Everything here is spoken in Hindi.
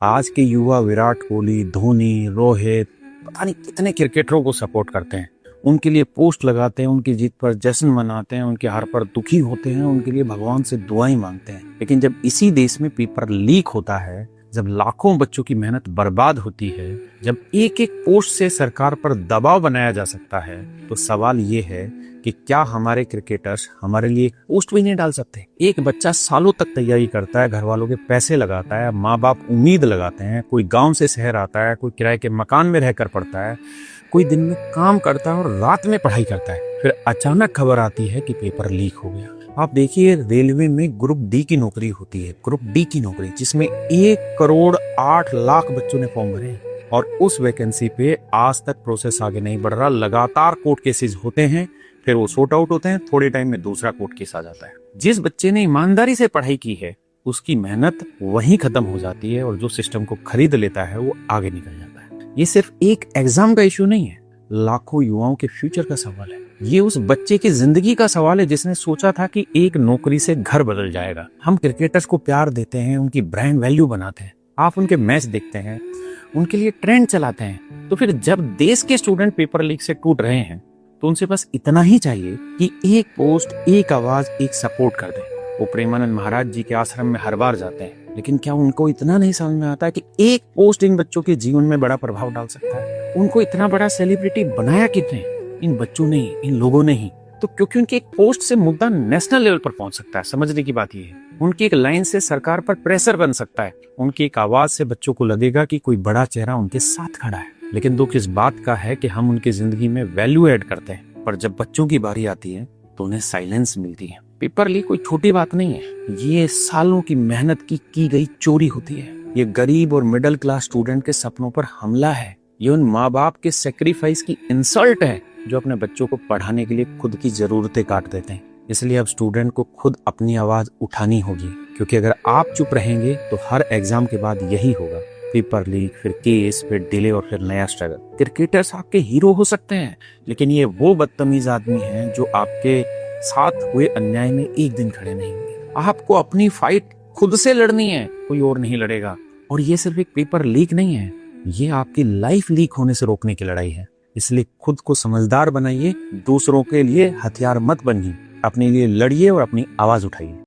आज के युवा विराट कोहली, धोनी, रोहित, पता नहीं कितने क्रिकेटरों को सपोर्ट करते हैं। उनके लिए पोस्ट लगाते हैं, उनकी जीत पर जश्न मनाते हैं, उनके हार पर दुखी होते हैं, उनके लिए भगवान से दुआएं मांगते हैं। लेकिन जब इसी देश में पेपर लीक होता है, जब लाखों बच्चों की मेहनत बर्बाद होती है, जब एक एक पोस्ट से सरकार पर दबाव बनाया जा सकता है, तो सवाल ये है कि क्या हमारे क्रिकेटर्स हमारे लिए एक पोस्ट भी नहीं डाल सकते? एक बच्चा सालों तक तैयारी करता है, घर वालों के पैसे लगाता है, माँ बाप उम्मीद लगाते हैं, कोई गांव से शहर आता है, कोई किराए के मकान में रहकर पढ़ता है, कोई दिन में काम करता है और रात में पढ़ाई करता है। फिर अचानक खबर आती है कि पेपर लीक हो गया। आप देखिए, रेलवे में ग्रुप डी की नौकरी होती है, ग्रुप डी की नौकरी, जिसमें 1,08,00,000 बच्चों ने फॉर्म भरे हैं और उस वैकेंसी पे आज तक प्रोसेस आगे नहीं बढ़ रहा। लगातार कोर्ट केसेस होते हैं, फिर वो सॉर्ट आउट होते हैं, थोड़े टाइम में दूसरा कोर्ट केस आ जाता है। जिस बच्चे ने ईमानदारी से पढ़ाई की है, उसकी मेहनत वहीं खत्म हो जाती है और जो सिस्टम को खरीद लेता है वो आगे निकल जाता है। ये सिर्फ एक एग्जाम का इश्यू नहीं है, लाखों युवाओं के फ्यूचर का सवाल है। ये उस बच्चे की जिंदगी का सवाल है जिसने सोचा था कि एक नौकरी से घर बदल जाएगा। हम क्रिकेटर्स को प्यार देते हैं, उनकी ब्रांड वैल्यू बनाते हैं, आप उनके मैच देखते हैं, उनके लिए ट्रेंड चलाते हैं, तो फिर जब देश के स्टूडेंट पेपर लीक से टूट रहे हैं तो उनसे बस इतना ही चाहिए कि एक पोस्ट, एक आवाज, एक सपोर्ट कर दें। वो प्रेमानंद महाराज जी के आश्रम में हर बार जाते हैं, लेकिन क्या उनको इतना नहीं समझ में आता है कि एक पोस्ट इन बच्चों के जीवन में बड़ा प्रभाव डाल सकता है? उनको इतना बड़ा सेलिब्रिटी बनाया किसने? इन बच्चों ने ही, इन लोगों ने ही। तो क्योंकि उनके एक पोस्ट से मुद्दा नेशनल लेवल पर पहुंच सकता है। समझने की बात यह है, उनकी एक लाइन से सरकार पर प्रेशर बन सकता है, उनकी एक आवाज से बच्चों को लगेगा कि कोई बड़ा चेहरा उनके साथ खड़ा है। लेकिन दुख इस बात का है कि हम उनकी जिंदगी में वैल्यू ऐड करते हैं, पर जब बच्चों की बारी आती है तो उन्हें साइलेंस मिलती है। पेपर लीक कोई छोटी बात नहीं है, ये सालों की मेहनत की गई चोरी होती है। ये गरीब और मिडिल क्लास स्टूडेंट के सपनों पर हमला है। ये उन माँ बाप के सेक्रीफाइस की इंसल्ट है जो अपने बच्चों को पढ़ाने के लिए खुद की जरूरतें काट देते हैं। इसलिए अब स्टूडेंट को खुद अपनी आवाज उठानी होगी, क्योंकि अगर आप चुप रहेंगे तो हर एग्जाम के बाद यही होगा, पेपर लीक, फिर केस, फिर डिले और फिर नया स्ट्रगल। क्रिकेटर्स आपके हीरो हो सकते हैं, लेकिन ये वो बदतमीज आदमी हैं जो आपके साथ हुए अन्याय में एक दिन खड़े नहीं होंगे। आपको अपनी फाइट खुद से लड़नी है, कोई और नहीं लड़ेगा। और ये सिर्फ एक पेपर लीक नहीं है, ये आपकी लाइफ लीक होने से रोकने की लड़ाई है। इसलिए खुद को समझदार बनाइए, दूसरों के लिए हथियार मत बनिए, अपने लिए लड़िए और अपनी आवाज उठाइए।